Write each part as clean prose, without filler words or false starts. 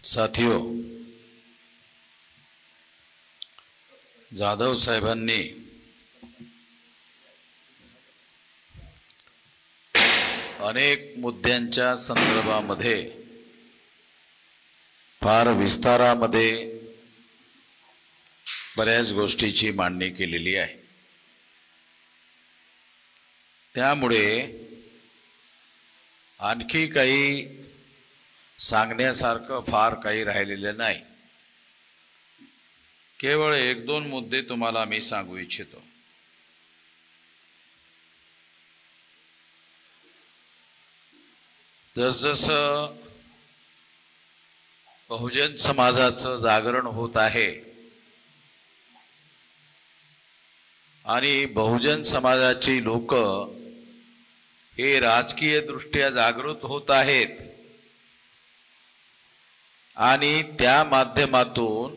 साथियों, जाधव साहेबांनी अनेक मुद्द्यांच्या संदर्भामध्ये फार विस्तारामध्ये बऱ्याच गोष्टीची मांडणी केलेली आहे। त्यामुळे आणखी काही सांगण्यासारखं फार काही राहिलेलं नाही। केवळ एक दोन मुद्दे तुम्हाला मी सांगू इच्छितो। जसजसं बहुजन समाजाचं जागरण होत आहे आणि बहुजन समाजाची लोक हे राजकीय दृष्ट्या जागृत होत आहेत आणि त्या माध्यमातून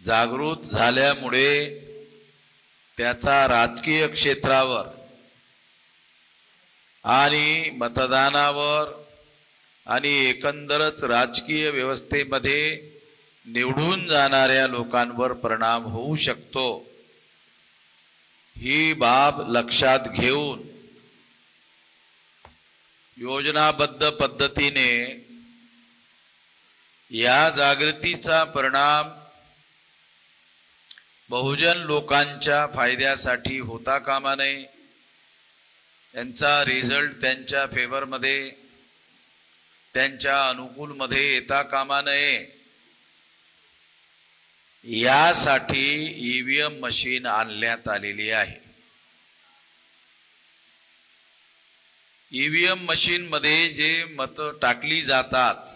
जागृत झाल्यामुळे त्याचा राजकीय क्षेत्रावर आणि मतदानावर आणि एकंदरच राजकीय व्यवस्थेमध्ये निवडून जाणाऱ्या लोकांवर परिणाम होऊ शकतो। ही बाब लक्षात घेऊन योजनाबद्ध पद्धतीने या जागृतीचा परिणाम बहुजन लोकांच्या फायद्यासाठी होता कामा नये, त्यांचा रिझल्ट त्यांच्या फेवरमध्ये त्यांच्या अनुकूलमध्ये येता कामा नये, यासाठी ईव्हीएम मशीन आणण्यात आलेली आहे। ईव्हीएम मशीन मध्ये जे मत टाकली जातात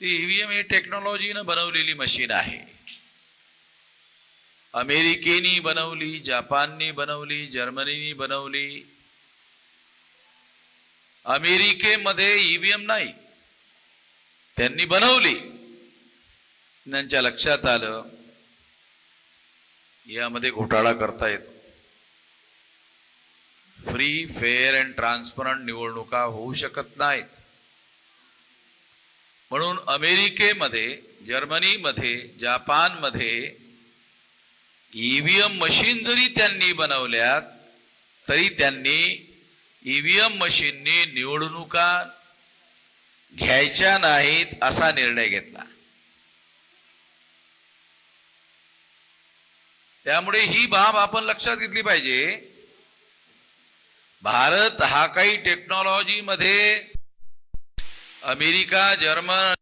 ईव्हीएम ही टेक्नॉलॉजीने बनवलेली मशीन आहे। अमेरिकेनी बनवली, जपाननी बनवली, जर्मनीनी बनवली। अमेरिकेमध्ये ईव्हीएम नाही, त्यांनी बनवली। त्यांच्या लक्षात आलं यामध्ये घोटाळा करता येतो, फ्री फेअर अँड ट्रान्सपरंट निवडणुका होऊ शकत नाहीत। म्हणून अमेरिकेमध्ये, जर्मनीमध्ये, जपानमध्ये ईव्हीएम मशीन जरी त्यांनी बनवल्यात तरी त्यांनी ईव्हीएम मशीननी निवडणुका घ्यायच्या नाहीत असा निर्णय घेतला। त्यामुळे ही बाब आपण लक्षात घेतली पाहिजे। भारत हा काही टेक्नॉलॉजी मध्ये अमेरिका, जर्मन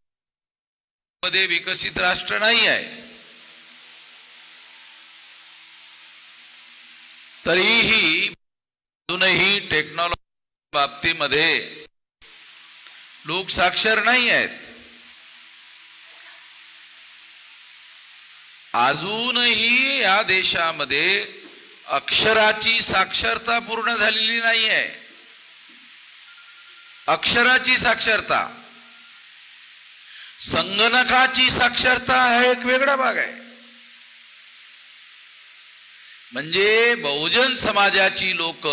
मध्ये विकसित राष्ट्र नाही आहे। तरीही अजूनही टेक्नॉलॉजी बाबतीमध्ये लोक साक्षर नाही आहेत। अजूनही या देशामध्ये अक्षराची साक्षरता पूर्ण झालेली नाही आहे। अक्षराची साक्षरता, संगणकाची साक्षरता हा एक वेगळा भाग आहे। म्हणजे बहुजन समाजाची लोक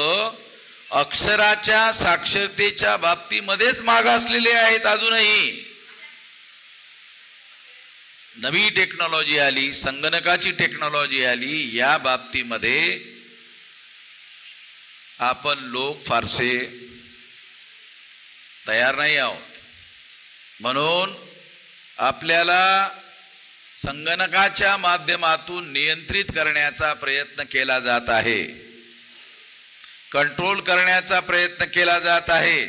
अक्षराच्या साक्षरतेच्या बाबतीमध्येच मागासलेले आहेत। अजूनही नवी टेक्नॉलॉजी आली, संगणकाची टेक्नॉलॉजी आली, या बाबतीमध्ये आपण लोक फारसे तयार नाही आहोत। म्हणून आपल्याला संगणकाच्या माध्यमातून नियंत्रित करण्याचा प्रयत्न केला जात आहे, कंट्रोल करण्याचा प्रयत्न केला जात आहे।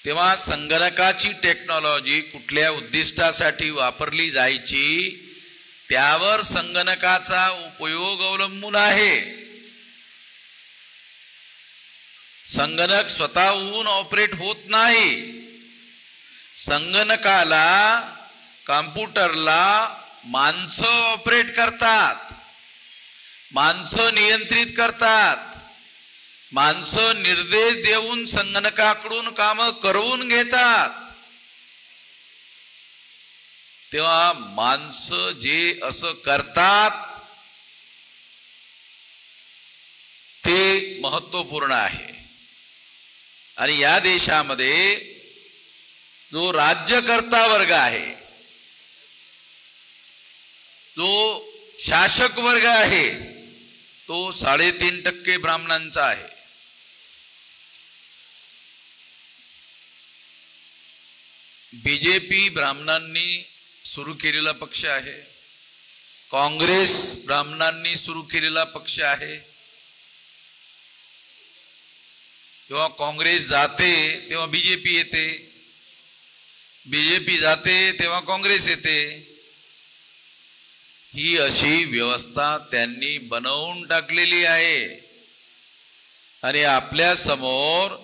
तेव्हा संगणकाची टेक्नॉलॉजी कुठल्या उद्दिष्टासाठी वापरली जायची त्यावर संगणकाचा उपयोग अवलंबून आहे। संगणक स्वतःहून ऑपरेट होत नाही। संगणकाला, कॉम्प्युटरला माणसं ऑपरेट करतात, माणसं नियंत्रित करतात, माणसं निर्देश देऊन संगणकाकडून काम करवून घेतात। तेव्हा माणसं जे असं करतात ते महत्त्वपूर्ण आहे। आणि या देशामध्ये जो राज्यकर्ता वर्ग आहे, जो शासक वर्ग आहे, तो 3.5% ब्राह्मणांचा आहे. बीजेपी ब्राह्मणांनी सुरू केलेला पक्ष आहे, काँग्रेस ब्राह्मणांनी सुरू केलेला पक्ष आहे. जेव्हा काँग्रेस जाते तेव्हा बीजेपी येते, बीजेपी जाते तेव्हा काँग्रेस येते. ही अशी व्यवस्था त्यांनी बनवून टाकलेली आहे. आणि आपल्या समोर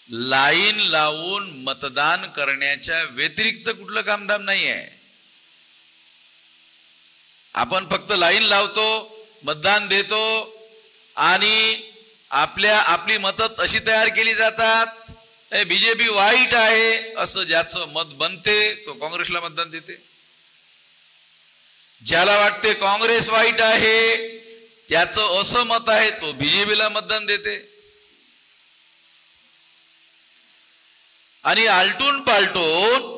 लाईन लावून मतदान करण्याच्या व्यतिरिक्त कुठलं कामधाम नाही आहे. आपण फक्त लाईन लावतो, मतदान देतो आणि आपली मतं अशी तयार केली जातात, बीजेपी वाईट आहे असं ज्याचं मत बनते तो काँग्रेसला मतदान देते, ज्याला वाटते काँग्रेस वाईट आहे त्याचं असं मत आहे तो बीजेपीला मतदान देते. आणि आलटून पालटून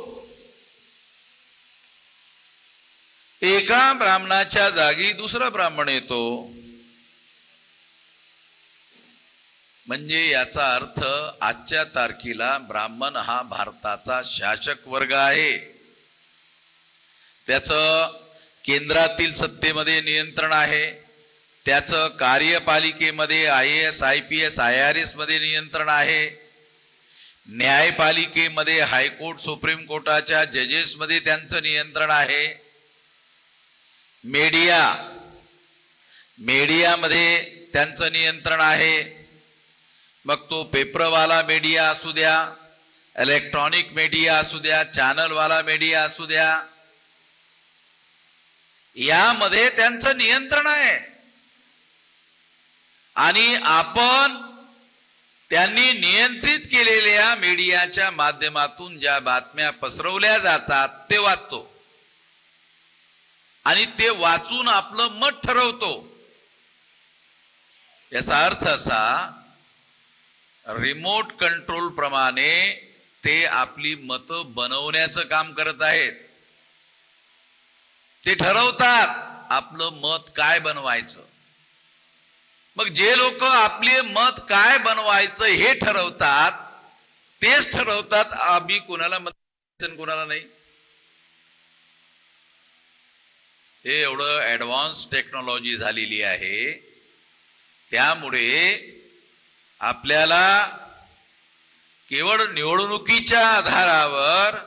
एका ब्राह्मणाच्या जागी दुसरा ब्राह्मण येतो. म्हणजे याचा अर्थ आजच्या तारखेला ब्राह्मण हा भारताचा शासक वर्ग आहे. त्याचं केंद्रातील सत्तेमध्ये नियंत्रण आहे, त्याचं कार्यपालिकेमध्ये IAS IPS IRS मध्ये नियंत्रण आहे, न्यायपालिकेमध्ये हायकोर्ट सुप्रीम कोर्टाच्या जजेस मध्ये त्यांचं नियंत्रण आहे, मीडियामध्ये त्यांचं नियंत्रण आहे. मग तो पेपरवाला मीडिया असू द्या, इलेक्ट्रॉनिक मीडिया असू द्या, चॅनलवाला मीडिया असू द्या, यामध्ये त्यांचं नियंत्रण आहे. आणि आपण त्यांनी नियंत्रित केलेल्या मीडियाच्या माध्यमातून ज्या बातम्या पसरवल्या जातात ते वाचतो आणि ते वाचून आपलं मत ठरवतो. याचा अर्थ असा, रिमोट कंट्रोल प्रमाणे ते आपली मतं बनवण्याचं काम करत आहेत. ते ठरवतात आपलं मत काय बनवायचं. मग जे लोक आपले मत काय बनवायचं हे ठरवतात तेच ठरवतात आम्ही कोणाला मत कोणाला नाही. हे एवढं ऍडव्हान्स टेक्नॉलॉजी झालेली आहे. त्यामुळे आपल्याला केवळ निवडणुकीच्या आधारावर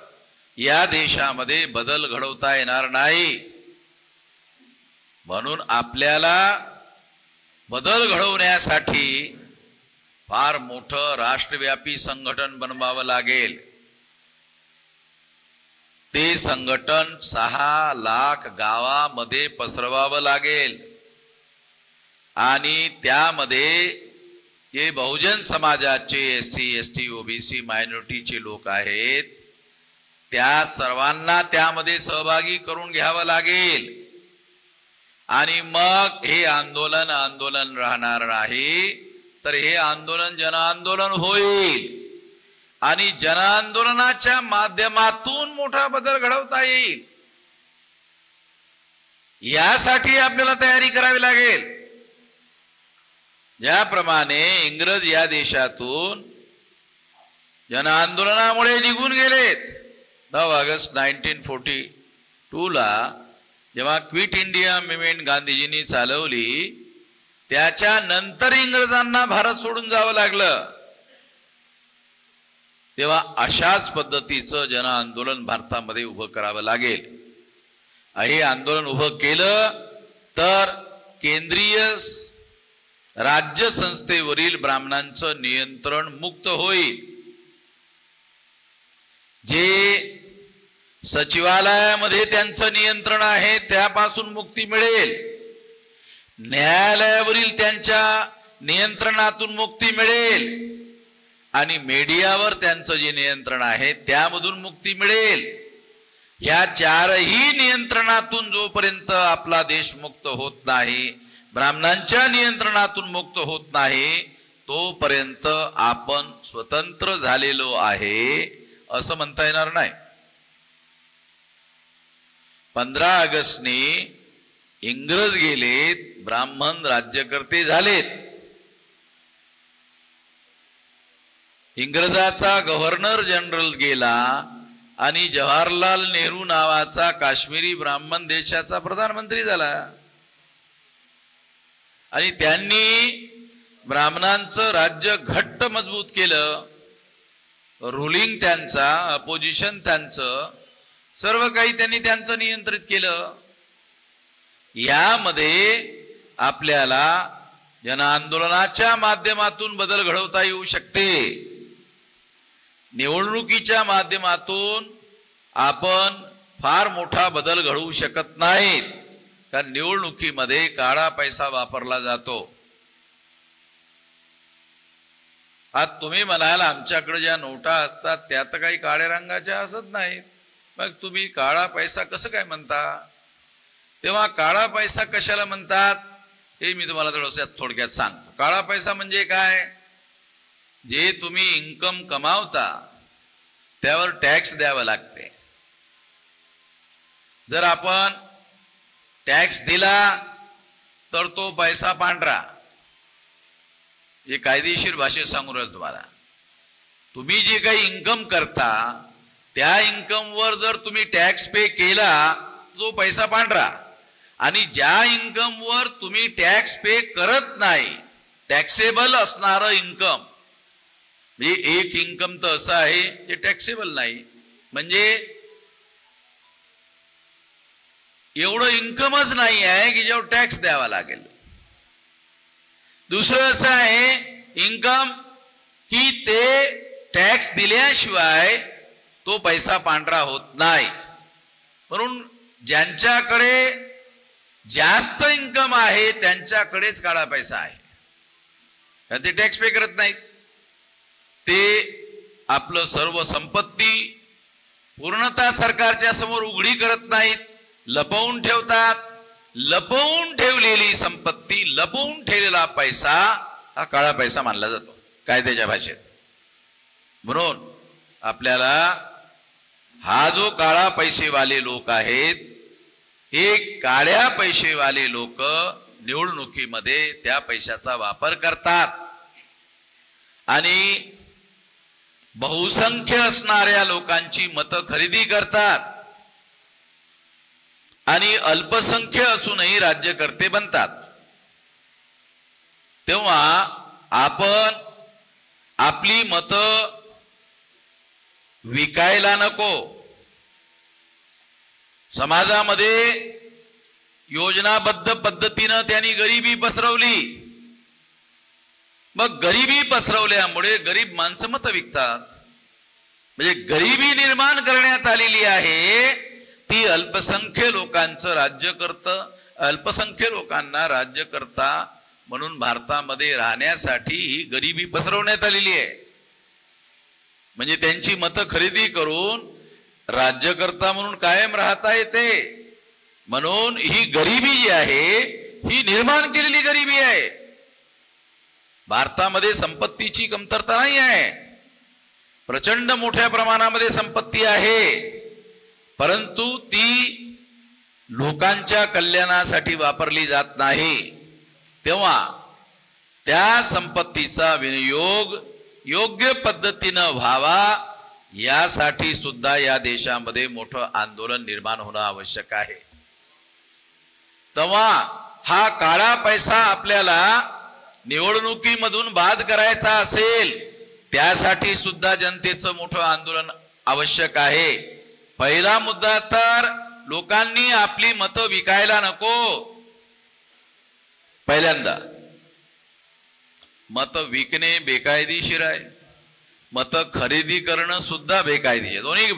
या देशामध्ये बदल घडवता येणार नाही. म्हणून आपल्याला बदल घडवण्यासाठी फार मोठं राष्ट्रव्यापी संघटन बनवावं लागेल. ते संघटन 6 लाख गावामध्ये पसरवावं लागेल. आणि त्यामध्ये जे बहुजन समाजाचे SC ST OBC मायनॉरिटीचे लोक आहेत त्या सर्वांना त्यामध्ये सहभागी करून घ्यावं लागेल. आणि मग हे आंदोलन राहणार नाही, तर हे आंदोलन जनआंदोलन होईल आणि जनआंदोलनाच्या माध्यमातून मोठा बदल घडवता येईल. यासाठी आपल्याला तयारी करावी लागेल. ज्याप्रमाणे इंग्रज या देशातून जनआंदोलनामुळे निघून गेलेत. 9 ऑगस्ट 1942 ला जेव्हा क्विट इंडिया मुवमेंट गांधीजींनी चालवली, त्याच्या नंतर इंग्रजांना भारत सोडून जावं लागलं. तेव्हा अशाच पद्धतीचं जनआंदोलन भारतामध्ये उभं करावं लागेल. हे आंदोलन उभं केलं तर केंद्रीय राज्य संस्थेवरील ब्राह्मणांचं नियंत्रण मुक्त होईल. जे सचिवालयामध्ये त्यांचं नियंत्रण आहे त्यापासून मुक्ती मिळेल, न्यायालयावरील त्यांच्या नियंत्रणातून मुक्ती मिळेल आणि मीडियावर त्यांचं जे नियंत्रण आहे त्यामधून मुक्ती मिळेल. या 4ही नियंत्रणातून जोपर्यंत आपला देश मुक्त होत नाही, ब्राह्मणांच्या नियंत्रणातून मुक्त होत नाही, तोपर्यंत आपण स्वतंत्र झालेलो आहे असं म्हणता येणार नाही. 15 ऑगस्टने इंग्रज गेलेत, ब्राह्मण राज्यकर्ते झालेत. इंग्रजाचा गव्हर्नर जनरल गेला आणि जवाहरलाल नेहरू नावाचा काश्मीरी ब्राह्मण देशाचा प्रधानमंत्री झाला. आणि त्यांनी ब्राह्मणांचं राज्य घट्ट मजबूत केलं. रुलिंग त्यांचा, अपोजिशन त्यांचं, सर्व काही त्यांनी त्यांचं नियंत्रित केलं. यामध्ये आपल्याला जन आंदोलनाच्या माध्यमातून बदल घडवता येऊ शकते. निवडणुकीच्या माध्यमातून आपण फार मोठा बदल घडवू शकत नाहीत, कारण निवडणुकीमध्ये काळा पैसा वापरला जातो. आज तुम्ही म्हणाल आमच्याकडे ज्या नोटा असतात त्या तर काही काळ्या रंगाच्या असत नाहीत, मग तुम्ही काळा पैसा कसं काय म्हणता? तेव्हा काळा पैसा कशाला म्हणतात हे मी तुम्हाला थोडक्यात सांगतो. काळा पैसा म्हणजे काय? जे तुम्ही इन्कम कमावता त्यावर टॅक्स द्यावा लागते. जर आपण टॅक्स दिला तर तो पैसा पांढरा. हे कायदेशीर भाषेत सांगू राहिलो तुम्हाला. तुम्ही जे काही इन्कम करता त्या इन्कमवर जर तुम्ही टॅक्स पे केला तो पैसा पांढरा, आणि ज्या इन्कमवर तुम्ही टॅक्स पे करत नाही, टॅक्सेबल असणारं इन्कम, म्हणजे एक इन्कम तर असं आहे जे टॅक्सेबल नाही, म्हणजे एवढं इन्कमच नाही आहे की जेव्हा टॅक्स द्यावा लागेल. दुसरं असं आहे इन्कम की ते टॅक्स दिल्याशिवाय तो पैसा पांढरा होत नाही. म्हणून ज्यांच्याकडे जास्त इन्कम आहे त्यांच्याकडेच काळा पैसा आहे, कारण ते टॅक्स पे करत नाहीत. ते आपलं सर्व संपत्ती पूर्णतः सरकारच्या समोर उघडी करत नाहीत, लपवून ठेवतात. लपवून ठेवलेली संपत्ती, लपवून ठेवलेला पैसा हा काळा पैसा मानला जातो कायद्याच्या भाषेत. म्हणून आपल्याला हा जो काळा पैसेवाले लोक आहेत, हे काळ्या पैसेवाले लोक निवडणुकीमध्ये त्या पैशाचा वापर करतात आणि बहुसंख्य असणाऱ्या लोकांची मतं खरेदी करतात आणि अल्पसंख्य असूनही राज्यकर्ते बनतात. तेव्हा आपण आपली मतं विकायला नको. समाजामध्ये योजनाबद्ध पद्धतीनं त्यांनी गरिबी पसरवली. मग गरिबी पसरवल्यामुळे गरीब माणसं मतं विकतात. म्हणजे गरिबी निर्माण करण्यात आलेली आहे, ती अल्पसंख्य लोकांचं राज्य करतं. अल्पसंख्य लोकांना राज्यकर्ता म्हणून भारतामध्ये राहण्यासाठी ही गरिबी पसरवण्यात आलेली आहे. म्हणजे त्यांची मतं खरेदी करून राज्यकर्ता म्हणून कायम राहता येते. म्हणून ही गरिबी जी आहे ही निर्माण केलेली गरिबी आहे. भारतामध्ये संपत्तीची कमतरता नाही आहे, प्रचंड मोठ्या प्रमाणामध्ये संपत्ती आहे, परंतु ती लोकांच्या कल्याणासाठी वापरली जात नाही. तेव्हा त्या संपत्तीचा विनियोग योग्य पद्धतीनं व्हावा यासाठी सुद्धा या देशामध्ये मोठं आंदोलन निर्माण होणं आवश्यक आहे. तेव्हा हा काळा पैसा आपल्याला निवडणुकीमधून बाद करायचा असेल त्यासाठी सुद्धा जनतेचं मोठं आंदोलन आवश्यक आहे. पहिला मुद्दा तर लोकांनी आपली मतं विकायला नको. पहिल्यांदा मत विकणे बेकायदेशीर आहे, मत खरेदी करणं सुद्धा बेकायदेशीर, दोन्ही.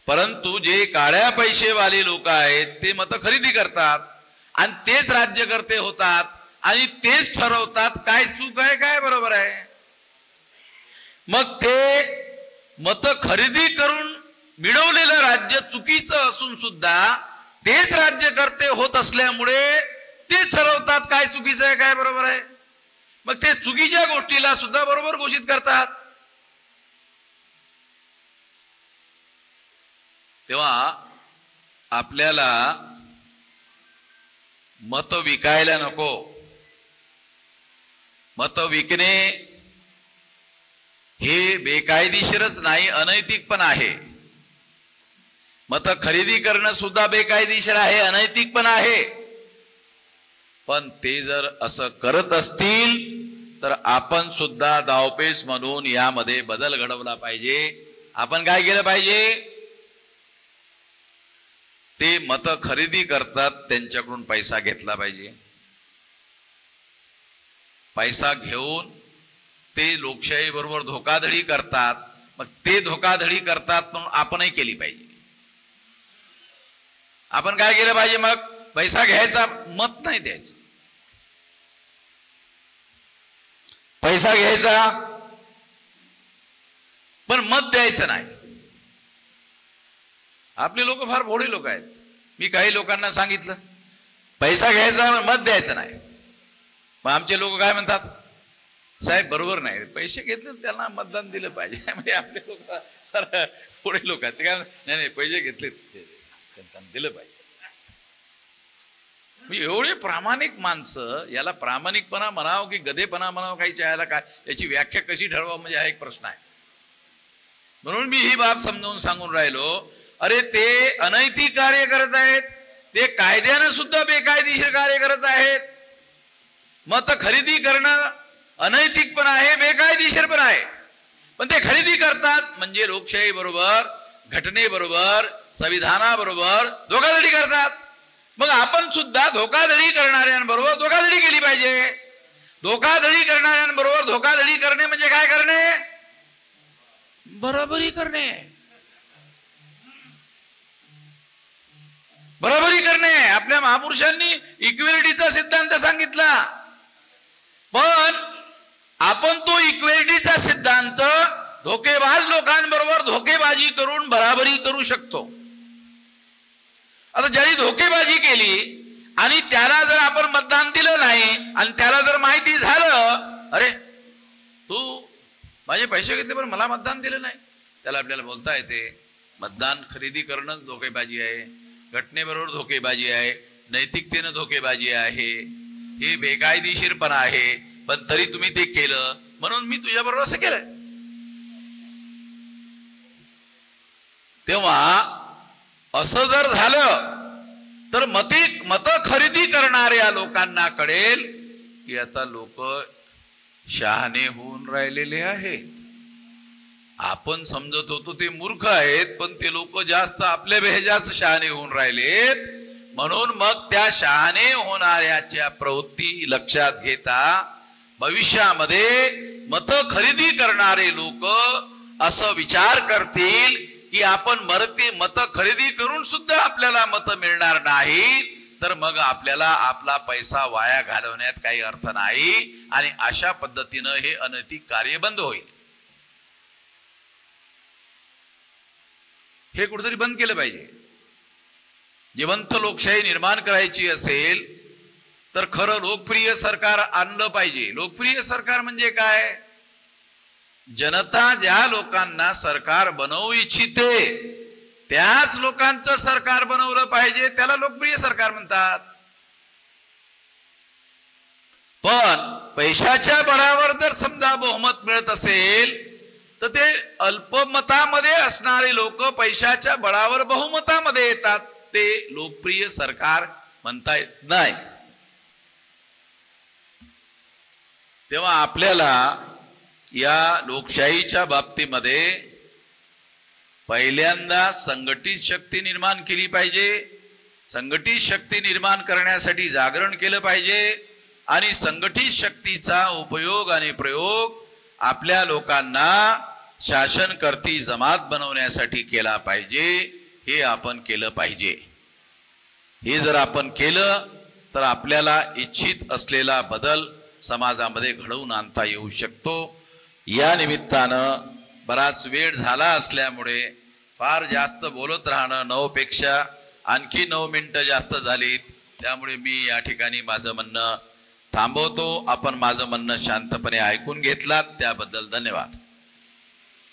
परंतु जे काळ्या पैसेवाले लोक आहेत ते मत खरेदी करतात आणि तेच राज्यकर्ते होतात आणि तेच ठरवतात काय चूक आहे काय बरोबर आहे. मग ते मत खरेदी करून मिळवलेलं राज्य चुकीचं असून सुद्धा तेच राज्यकर्ते होत असल्यामुळे ते ठरवतात काय चुकीचं आहे काय बरोबर आहे. मग ते चुकीच्या गोष्टीला सुद्धा बरोबर घोषित करतात. तेव्हा आपल्याला मत विकायला नको. मत विकणे हे बेकायदेशीरच नाही, अनैतिक पण आहे. मत खरेदी करणं सुद्धा बेकायदेशीर आहे, अनैतिक पण आहे. पण ते जर असं करत असतील तर आपण सुद्धा दावपेच म्हणून यामध्ये बदल घडवला पाहिजे. आपण काय केलं पाहिजे? ते मत खरेदी करतात त्यांच्याकडून पैसा घेतला पाहिजे. पैसा घेऊन ते लोकशाही बरोबर धोकाधडी करतात. मग ते धोकाधडी करतात म्हणून आपणही केली पाहिजे. आपण काय केलं पाहिजे? मग पैसा घ्यायचा, मत नाही द्यायचं. पैसा घ्यायचा पण मत द्यायचं नाही. आपले लोक फार भोळे लोक आहेत. मी काही लोकांना सांगितलं पैसा घ्यायचा मत द्यायचं नाही. मग आमचे लोक काय म्हणतात? साहेब बरोबर नाही, पैसे घेतले त्यांना मतदान दिलं पाहिजे. म्हणजे आपले लोक भोळे लोक आहेत. ते काय नाही, पैसे घेतले त्यांना दिलं पाहिजे. मी एवढे प्रामाणिक माणसं, याला प्रामाणिकपणा म्हणावं की गधेपणा म्हणावं, काही चाहायला काय, याची व्याख्या कशी ठरवा म्हणजे हा एक प्रश्न आहे. म्हणून मी ही बाब समजावून सांगून राहिलो. अरे ते अनैतिक कार्य करत आहेत, ते कायद्यानं सुद्धा बेकायदेशीर कार्य करत आहेत. मत खरेदी करणं अनैतिक पण आहे, बेकायदेशीर पण आहे. पण ते खरेदी करतात म्हणजे लोकशाही बरोबर, घटनेबरोबर, संविधानाबरोबर धोकाधडी करतात. मग आपण सुद्धा धोकाधडी करणाऱ्यांबरोबर धोकाधडी केली पाहिजे. धोकाधडी करणाऱ्यांबरोबर धोकाधडी करणे म्हणजे काय करणे? बरोबरी करणे. बरोबरी करणे. आपल्या महापुरुषांनी इक्वेलिटीचा सिद्धांत सांगितला. पण आपण तो इक्वेलिटीचा सिद्धांत धोकेबाज लोकांबरोबर धोकेबाजी करून बराबरी करू शकतो. आता ज्यांनी धोकेबाजी केली आणि त्याला जर आपण मतदान दिलं नाही आणि त्याला जर माहिती झालं, अरे तू माझे पैसे घेतले पण मला मतदान दिलं नाही, त्याला आपल्याला बोलता येते मतदान खरेदी करणंच धोकेबाजी आहे, घटनेबरोबर धोकेबाजी आहे, नैतिकतेनं धोकेबाजी आहे, हे बेकायदेशीरपणा आहे. पण तरी तुम्ही ते केलं म्हणून मी तुझ्याबरोबर असं केलंय. तेव्हा असं जर झालं तर मत खरेदी करणाऱ्या लोकांना कळेल की आता लोक शहाणे होऊन राहिलेले आहेत. आपण समजत होतो ते मूर्ख आहेत, पण ते लोक जास्त आपल्या बेजाच शहाणे होऊन राहिलेत. म्हणून मग त्या शहाणे होणाऱ्याच्या प्रवृत्ती लक्षात घेता भविष्यामध्ये मत खरेदी करणारे लोक असं विचार करतील की आपण मत खरेदी करून सुद्धा आपल्याला मत मिळणार नाही, तर मग आपल्याला आपला पैसा वाया घालवण्यात काही अर्थ नाही. आणि अशा पद्धतीनं हे अनैतिक कार्य बंद होईल. हे कुठेतरी बंद केलं पाहिजे. जिवंत लोकशाही निर्माण करायची असेल तर खरं लोकप्रिय सरकार आणलं पाहिजे. लोकप्रिय सरकार म्हणजे काय? जनता ज्या लोकांना सरकार बनवू इच्छिते त्याच लोकांचं सरकार बनवलं पाहिजे, त्याला लोकप्रिय सरकार म्हणतात. पण पैशाच्या बळावर जर समजा बहुमत मिळत असेल तर ते अल्पमतामध्ये असणारे लोक पैशाच्या बळावर बहुमतामध्ये येतात, ते लोकप्रिय सरकार म्हणता येत नाही. तेव्हा आपल्याला या लोकशाहीच्या बाबतीमध्ये पहिल्यांदा संघटित शक्ती निर्माण केली पाहिजे. संघटित शक्ती निर्माण करण्यासाठी जागरण केलं पाहिजे आणि संघटित शक्तीचा उपयोग आणि प्रयोग आपल्या लोकांना शासनकर्ती जमात बनवण्यासाठी केला पाहिजे. हे आपण केलं पाहिजे. हे जर आपण केलं तर आपल्याला इच्छित असलेला बदल समाजामध्ये घडवून आणता येऊ शकतो. या निमित्तानं बराच वेळ झाला असल्यामुळे फार जास्त बोलत राहणं, 9 पेक्षा आणखी 9 मिनिटं जास्त झालीत, त्यामुळे मी या ठिकाणी माझं म्हणणं थांबवतो. आपण माझं म्हणणं शांतपणे ऐकून घेतलात त्याबद्दल धन्यवाद.